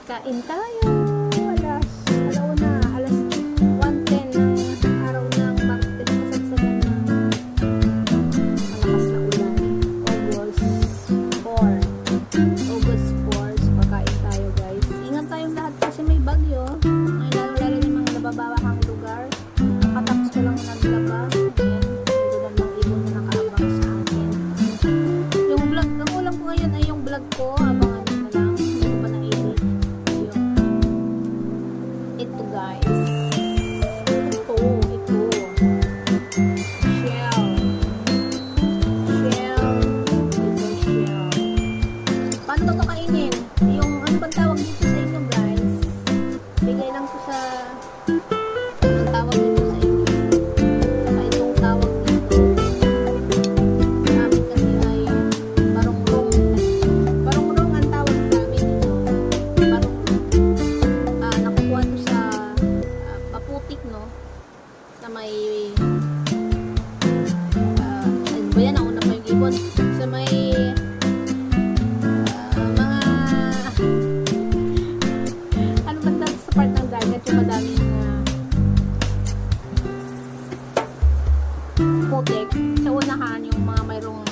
Kain tayo. Alauna, alas 1:10 ng araw ng Martes, kasagsagan ng malakas na ulan. August 4. So, kakain tayo, guys. Ingat tayong lahat kasi may bagyo. May lalo-lalo yung mga nababawahang lugar. Katapos ko lang naglaba. Ayan, meron lang ibon na nakaabang sa akin. Yung vlog, ang ulam ko ngayon ay yung vlog ko. Abangan nyo na lang. Hindi ko pa na-edit. Ito, guys. Ito. Shell. Ito, shell. Paano ba ito kainin? Yung, ano bang tawag dito sa inyo, guys? Bigay lang ko sa, ang tawag dito sa inyo. Saka itong tawag dito. Sa amin kasi ay barong-rong. Barong-rong ang tawag sa amin dito. Nakukuha to sa paputik, no? Sa may ano ba yan? Nauna pa yung ibon. Sa may mga ano ba dito sa part ng dagat yung madaming putik. Sa unahan yung mga mayroong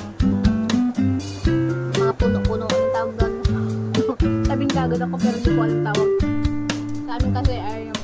mga puno-puno. Ang tawag doon? Sabing kagad ako pero hindi ko alam tawag. Sa amin kasi ay